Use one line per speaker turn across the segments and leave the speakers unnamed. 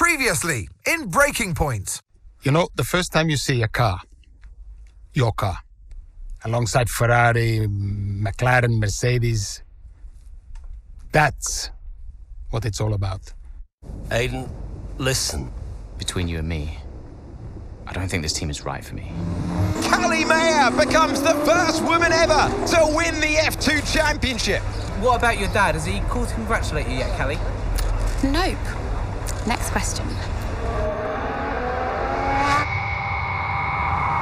Previously, in Breaking Point.
You know, the first time you see a car, your car, alongside Ferrari, McLaren, Mercedes, that's what it's all about.
Aiden, listen.
Between you and me, I don't think this team is right for me.
Callie Mayer becomes the first woman ever to win the F2 Championship.
What about your dad? Has he called to congratulate you yet, Callie?
Nope. Next question.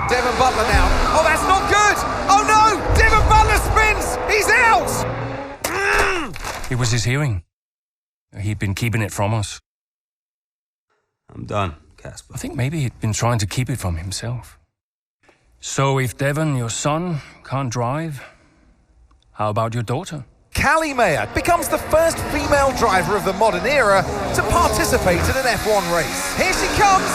Devon Butler now. Oh, that's not good. Oh no, Devon Butler spins. He's out.
It was his hearing. He'd been keeping it from us.
I'm done, Casper.
I think maybe he'd been trying to keep it from himself. So if Devon, your son, can't drive, how about your daughter?
Callie Mayer becomes the first female driver of the modern era to participate in an F1 race. Here she comes,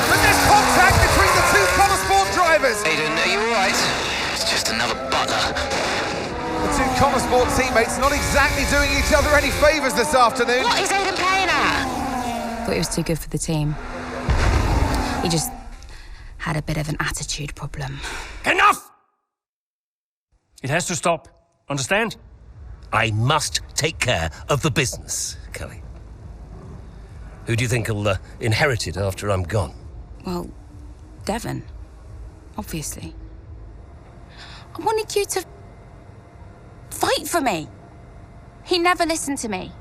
but there's contact between the two Connor Sport drivers.
Aiden, are you alright? It's just another Butler.
The two Connor Sport teammates not exactly doing each other any favours this afternoon.
What is Aiden playing at? Thought he was too good for the team. He just had a bit of an attitude problem.
Enough! It has to stop. Understand?
I must take care of the business, Kelly. Who do you think will inherit it after I'm gone?
Well, Devon, obviously. I wanted you to fight for me. He never listened to me.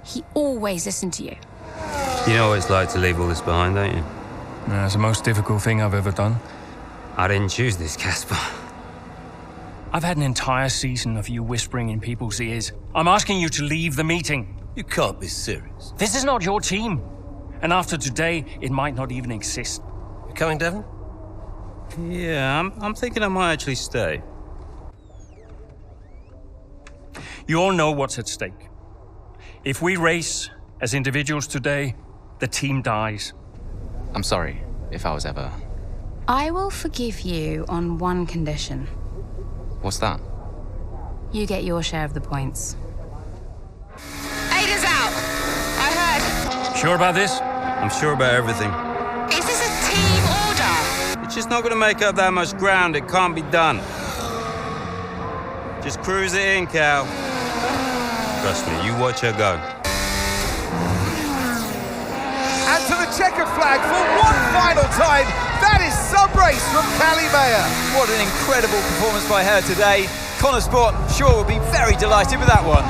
He always listened to you.
You know what it's like to leave all this behind, don't you?
That's the most difficult thing I've ever done.
I didn't choose this, Casper.
I've had an entire season of you whispering in people's ears. I'm asking you to leave the meeting.
You can't be serious.
This is not your team. And after today, it might not even exist.
You coming, Devon?
Yeah, I'm thinking I might actually stay.
You all know what's at stake. If we race as individuals today, the team dies.
I'm sorry if I was ever...
I will forgive you on one condition.
What's that?
You get your share of the points.
Aiden's out. I heard.
Sure about this?
I'm sure about everything.
Is this a team order?
It's just not going to make up that much ground. It can't be done. Just cruise it in, Cal. Trust me, you watch her go.
And to the checkered flag for one final time. That is some race from Callie Mayer.
What an incredible performance by her today. Connor Sport, I'm sure, will be very delighted with that one.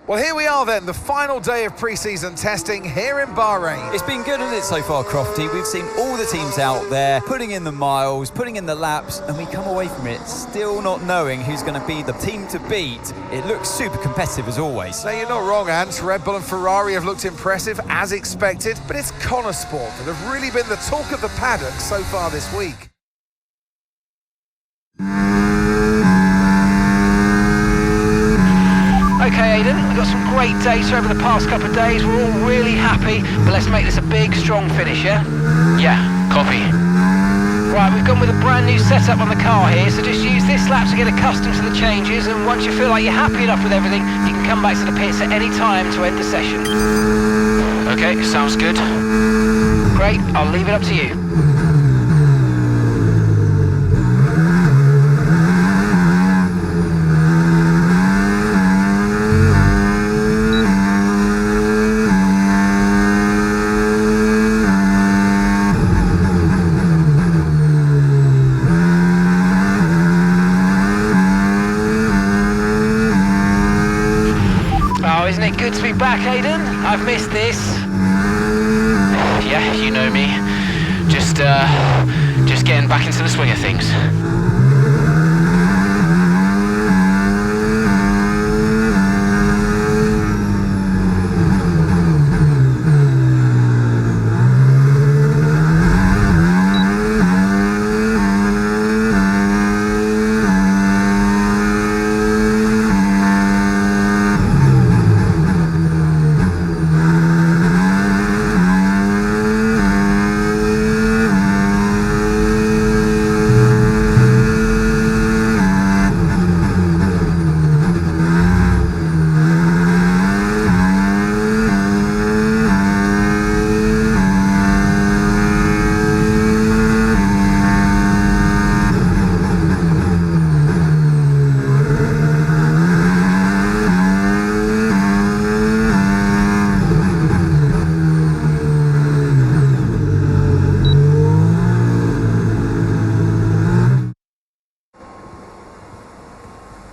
Well, here we are then, the final day of pre-season testing here in Bahrain.
It's been good, hasn't it, so far, Crofty? We've seen all the teams out there, putting in the miles, putting in the laps, and we come away from it still not knowing who's going to be the team to beat. It looks super competitive as always.
Now, you're not wrong, Ant. Red Bull and Ferrari have looked impressive, as expected, but it's Connor Sport that have really been the talk of the paddock so far this week.
Okay, Aiden, we've got some great data over the past couple of days. We're all really happy, but let's make this a big, strong finish, yeah?
Yeah, copy.
Right, we've gone with a brand new setup on the car here, so just use use this lap to get accustomed to the changes, and once you feel like you're happy enough with everything, you can come back to the pits at any time to end the session.
Okay, sounds good.
Great, I'll leave it up to you. Isn't it good to be back, Aidan? I've missed this.
Yeah, you know me. Just getting back into the swing of things.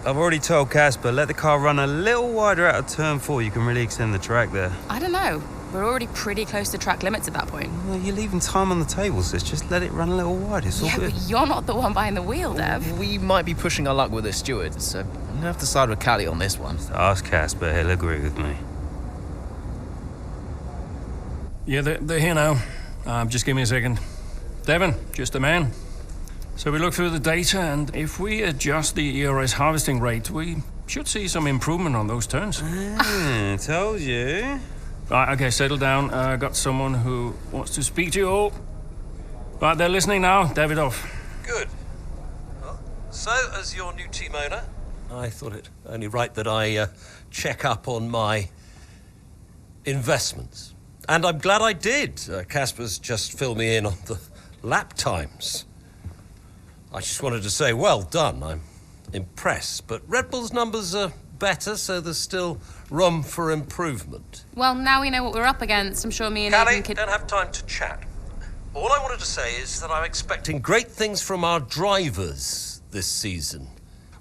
I've already told Casper, let the car run a little wider out of turn 4. You can really extend the track there.
I don't know. We're already pretty close to track limits at that point.
Well, you're leaving time on the table, sis. Just let it run a little wide. It's all
Yeah,
good.
but you're not the one behind the wheel, Dev.
We might be pushing our luck with the stewards, so I'm gonna have to side with Callie on this one.
Ask Casper, he'll agree with me.
Yeah, they're here now. Just give me a second. Devon, just a man. So we look through the data, and if we adjust the ERS harvesting rate, we should see some improvement on those turns.
Told you.
Right, okay, settle down. Got someone who wants to speak to you all. Right, they're listening now. Davidoff.
Good. Well, so, as your new team owner, I thought it only right that I check up on my investments. And I'm glad I did. Casper's just filled me in on the lap times. I just wanted to say, well done. I'm impressed. But Red Bull's numbers are better, so there's still room for improvement.
Well, now we know what we're up against. I'm sure me and
Callie,
Aidan could...
don't have time to chat. All I wanted to say is that I'm expecting great things from our drivers this season.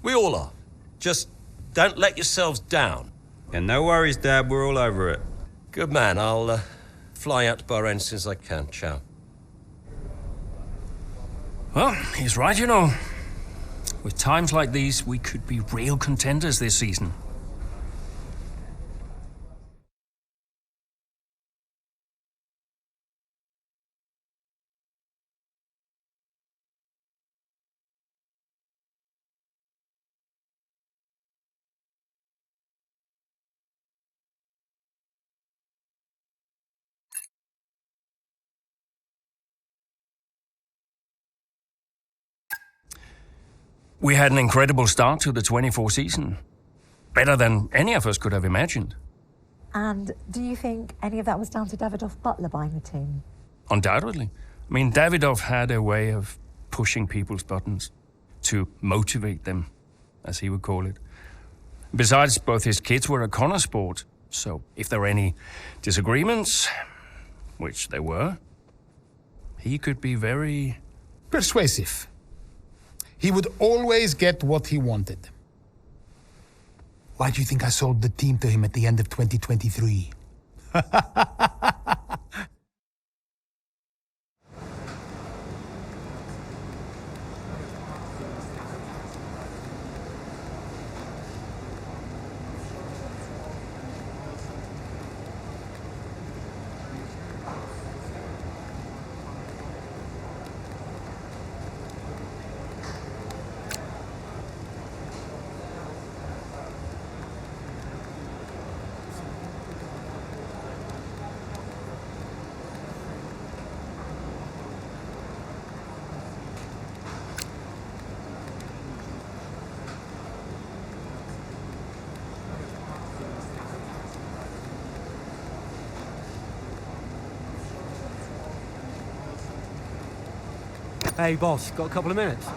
We all are. Just don't let yourselves down.
And no worries, Dad. We're all over it.
Good man. I'll fly out to Bahrain as soon as I can. Ciao.
Well, he's right, you know. With times like these, we could be real contenders this season. We had an incredible start to the 24 season. Better than any of us could have imagined.
And do you think any of that was down to Davidoff Butler buying the team?
Undoubtedly. I mean, Davidoff had a way of pushing people's buttons to motivate them, as he would call it. Besides, both his kids were a Connor sport, so if there were any disagreements, which there were, he could be very...
persuasive. He would always get what he wanted. Why do you think I sold the team to him at the end of 2023?
Hey, boss, got a couple of minutes?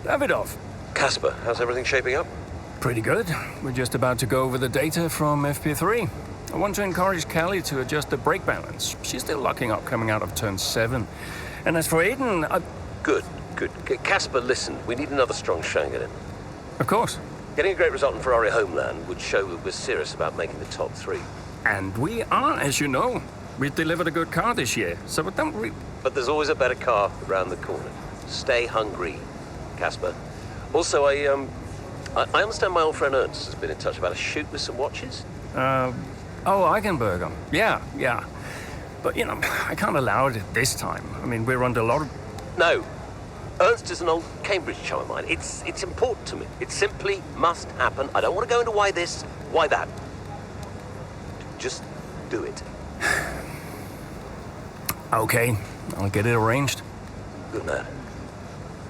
Davidoff.
Casper, how's everything shaping up?
Pretty good. We're just about to go over the data from FP3. I want to encourage Callie to adjust the brake balance. She's still locking up coming out of turn 7. And as for Aiden,
Good. Casper, listen, we need another strong showing at it.
Of course.
Getting a great result in Ferrari Homeland would show we're serious about making the top 3.
And we are, as you know. We've delivered a good car this year, so don't we...
But there's always a better car around the corner. Stay hungry, Casper. Also, I understand my old friend Ernst has been in touch about a shoot with some watches.
Eichenberger. Yeah. But, I can't allow it at this time. I mean, we're under a lot of...
No. Ernst is an old Cambridge chum of mine. It's important to me. It simply must happen. I don't want to go into why this, why that. Just do it.
Okay, I'll get it arranged.
Good man.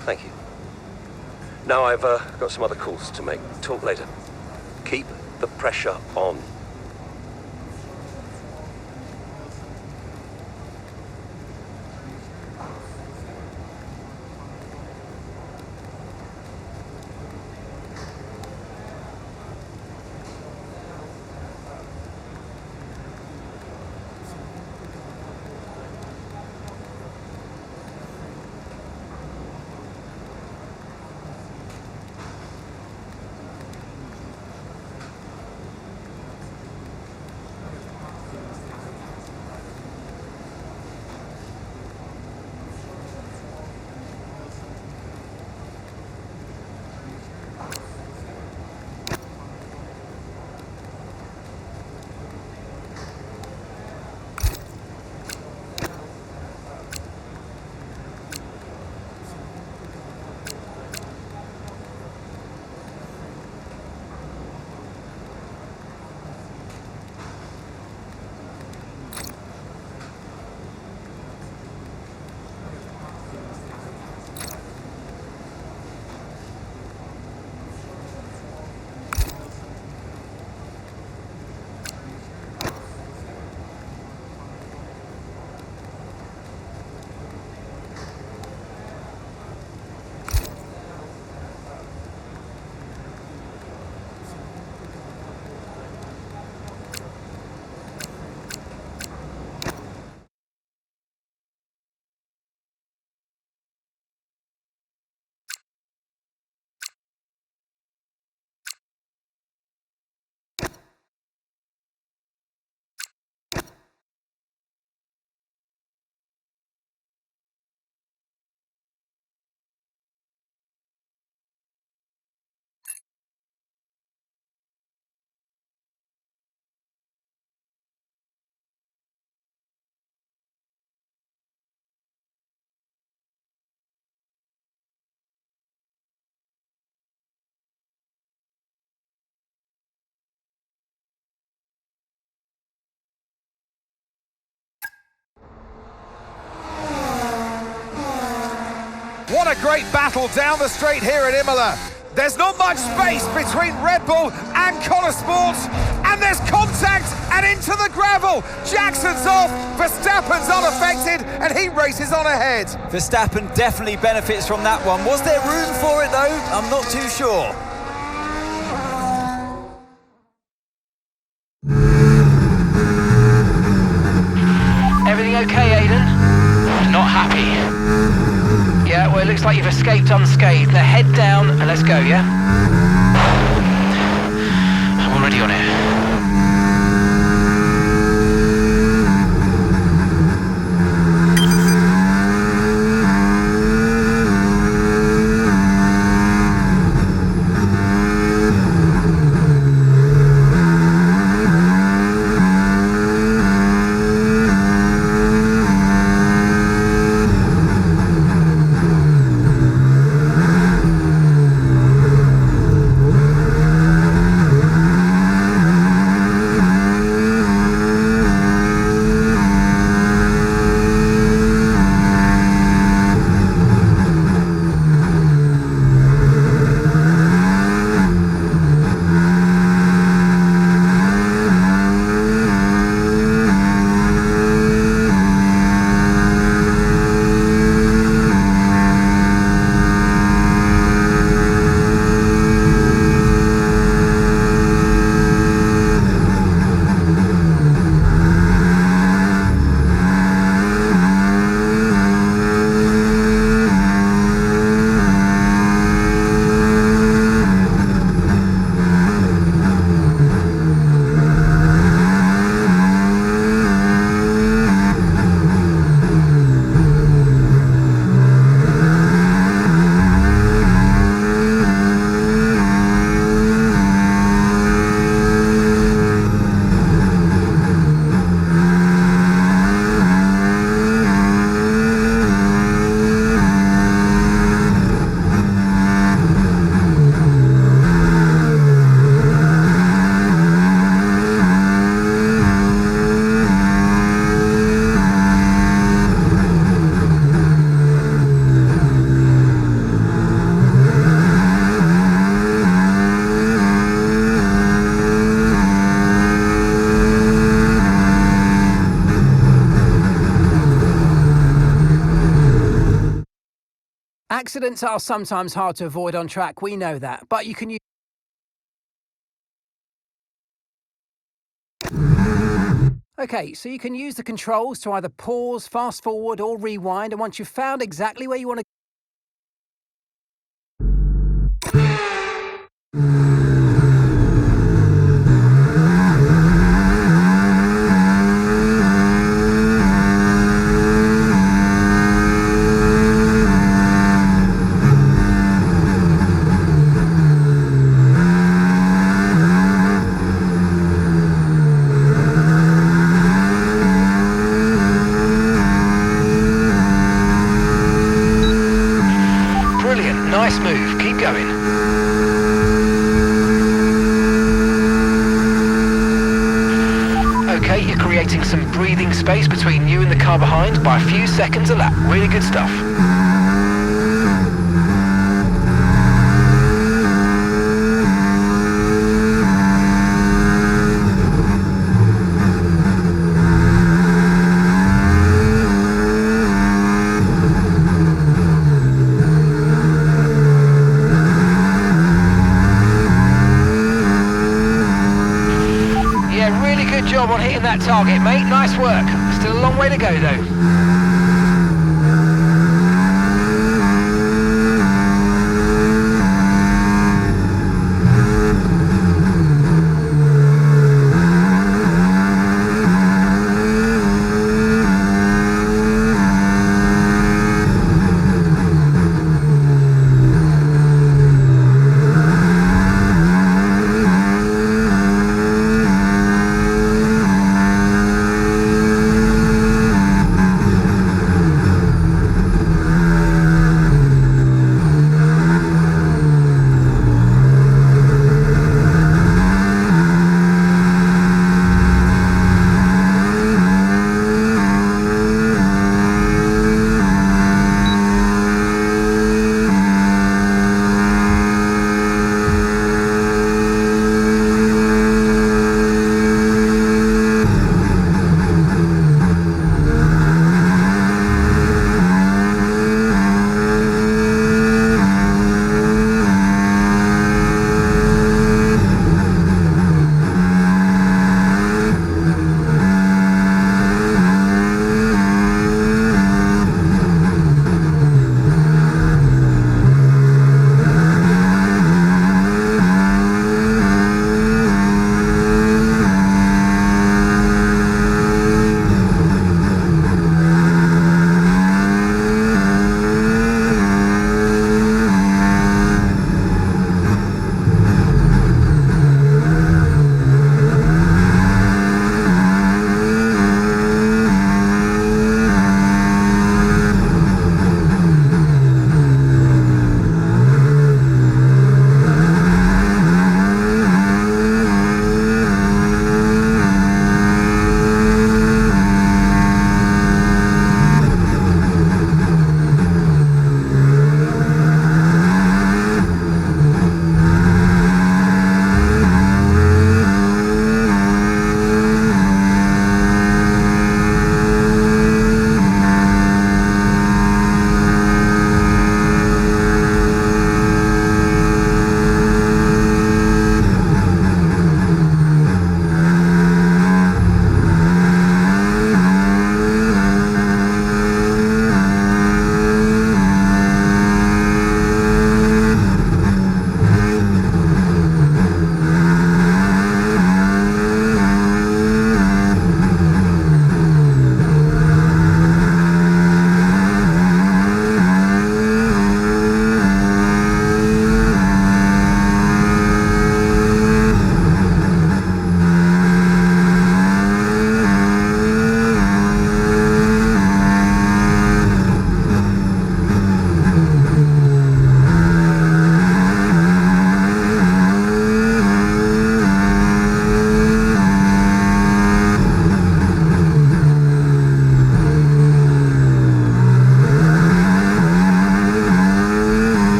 Thank you. Now I've got some other calls to make. Talk later. Keep the pressure on.
What a great battle down the straight here at Imola. There's not much space between Red Bull and Connor Sport, and there's contact and into the gravel. Jackson's off, Verstappen's unaffected, and he races on ahead.
Verstappen definitely benefits from that one. Was there room for it though? I'm not too sure.
Accidents are sometimes hard to avoid on track, we know that, but you can use... Okay, so you can use the controls to either pause, fast forward or rewind, and once you've found exactly where you want to... Nice move, keep going. Okay, you're creating some breathing space between you and the car behind by a few seconds a lap. Really good stuff. Good job on hitting that target, mate. Nice work. Still a long way to go, though.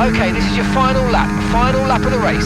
Okay, this is your final lap of the race.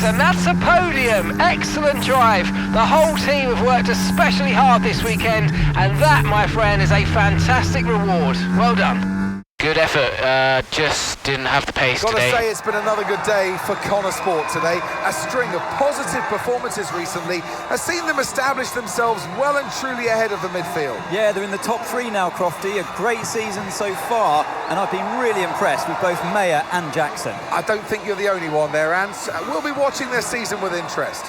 And that's a podium. Excellent drive. The whole team have worked especially hard this weekend, and that, my friend, is a fantastic reward. Well done.
Good effort, just didn't have the pace
Got
today.
to say, it's been another good day for Connor Sport today. A string of positive performances recently has seen them establish themselves well and truly ahead of the midfield.
Yeah, they're in the top 3 now, Crofty. A great season so far, and I've been really impressed with both Mayer and Jackson.
I don't think you're the only one there, Ants. We'll be watching their season with interest.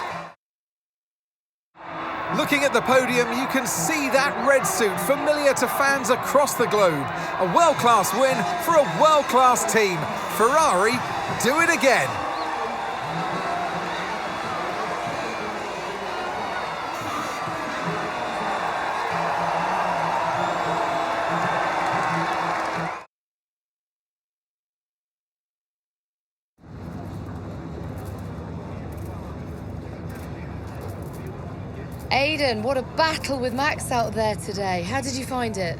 Looking at the podium, you can see that red suit familiar to fans across the globe. A world-class win for a world-class team. Ferrari do it again.
Aidan, what a battle with Max out there today. How did you find it?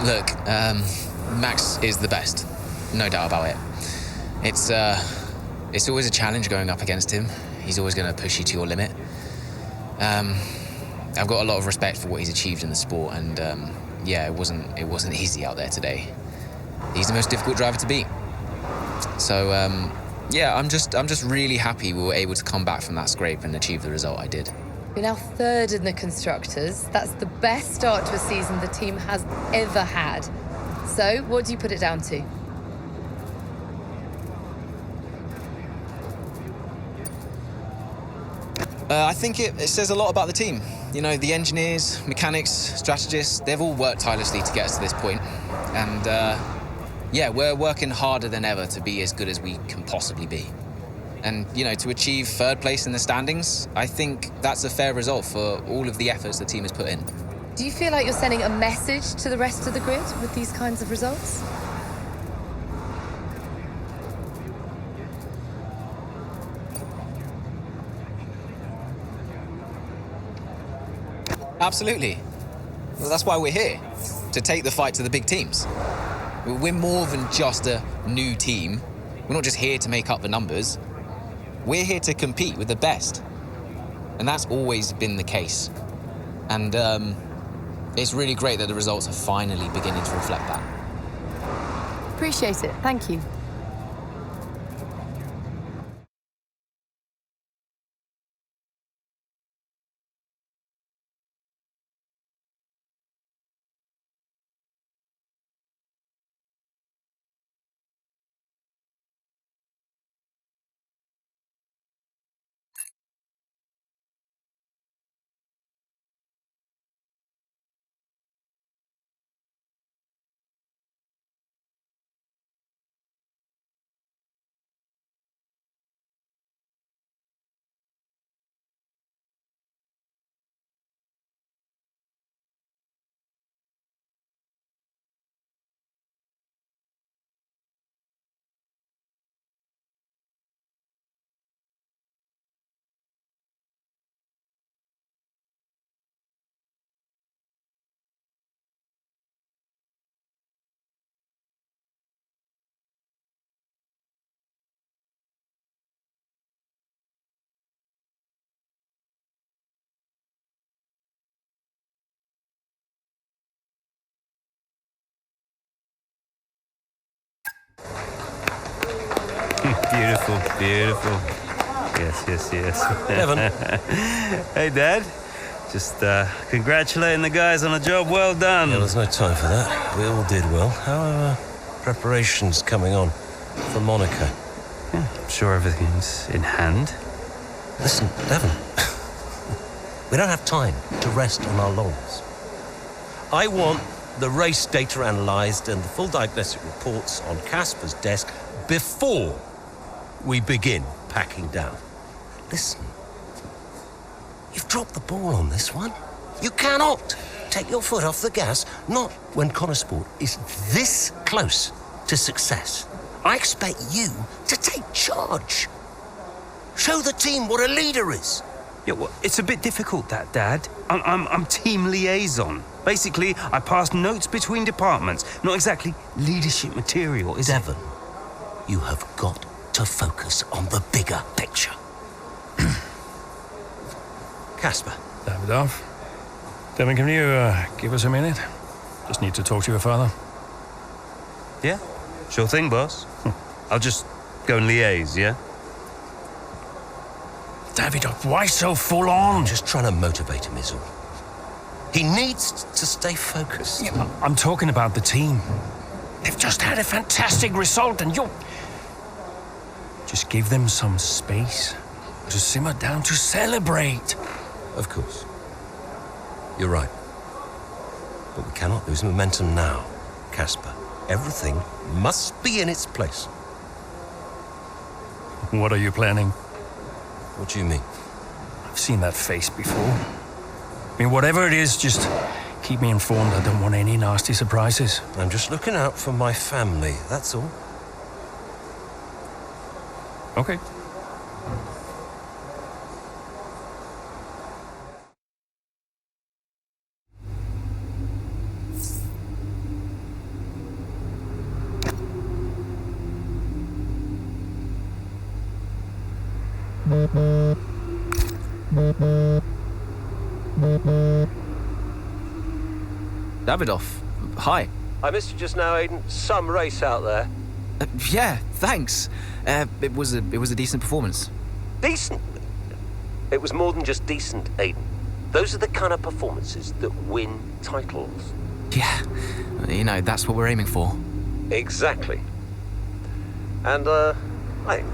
Look, Max is the best, no doubt about it. It's always a challenge going up against him. He's always going to push you to your limit. I've got a lot of respect for what he's achieved in the sport, and yeah, it wasn't easy out there today. He's the most difficult driver to beat. So yeah, I'm just really happy we were able to come back from that scrape and achieve the result I did.
You're now third in the Constructors. That's the best start to a season the team has ever had. So, what do you put it down to?
I think it says a lot about the team. You know, the engineers, mechanics, strategists, they've all worked tirelessly to get us to this point. And yeah, we're working harder than ever to be as good as we can possibly be. And, you know, to achieve third place in the standings, I think that's a fair result for all of the efforts the team has put in.
Do you feel like you're sending a message to the rest of the grid with these kinds of results?
Absolutely. Well, that's why we're here, to take the fight to the big teams. We're more than just a new team. We're not just here to make up the numbers. We're here to compete with the best. And that's always been the case. And it's really great that the results are finally beginning to reflect that.
Appreciate it. Thank you.
Beautiful, beautiful. Yes.
Devon.
Hey, Dad. Just congratulating the guys on a job well done.
Yeah, there's no time for that. We all did well. How are preparations coming on for Monaco?
Yeah, I'm sure everything's in hand.
Listen, Devon. We don't have time to rest on our laurels. I want the race data analysed and the full diagnostic reports on Casper's desk before we begin packing down. Listen, you've dropped the ball on this one. You cannot take your foot off the gas, not when Connosport is this close to success. I expect you to take charge. Show the team what a leader is.
Yeah, well, it's a bit difficult, that, Dad. I'm team liaison. Basically, I pass notes between departments. Not exactly leadership material, is it?
Devon, you have got to focus on the bigger picture. Casper.
Davidoff. Devon, can you give us a minute? Just need to talk to your father.
Yeah, sure thing, boss. I'll just go and liaise, yeah?
Davidoff, why so full on?
I'm just trying to motivate him, is all. He needs to stay focused.
Yeah, I'm talking about the team. They've just had a fantastic result and you're... Just give them some space to simmer down, to celebrate.
Of course. You're right. But we cannot lose momentum now, Casper. Everything must be in its place.
What are you planning?
What do you mean?
I've seen that face before. I mean, whatever it is, just keep me informed. I don't want any nasty surprises.
I'm just looking out for my family, that's all.
Okay.
Davidoff, hi.
I missed you just now, Aiden. Some race out there.
Yeah, thanks. It was a decent performance.
Decent? It was more than just decent, Aiden. Those are the kind of performances that win titles.
Yeah, you know, that's what we're aiming for.
Exactly. And, I think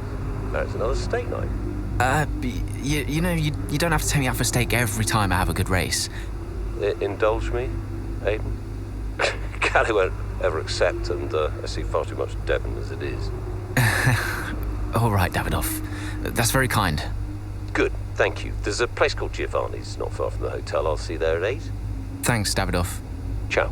there's another steak night.
You know, you don't have to take me out for steak every time I have a good race.
Indulge me, Aiden. Callie won't ever accept, and I see far too much Devon as it is.
All right, Davidoff. That's very kind.
Good, thank you. There's a place called Giovanni's not far from the hotel. I'll see you there at 8.
Thanks, Davidoff.
Ciao.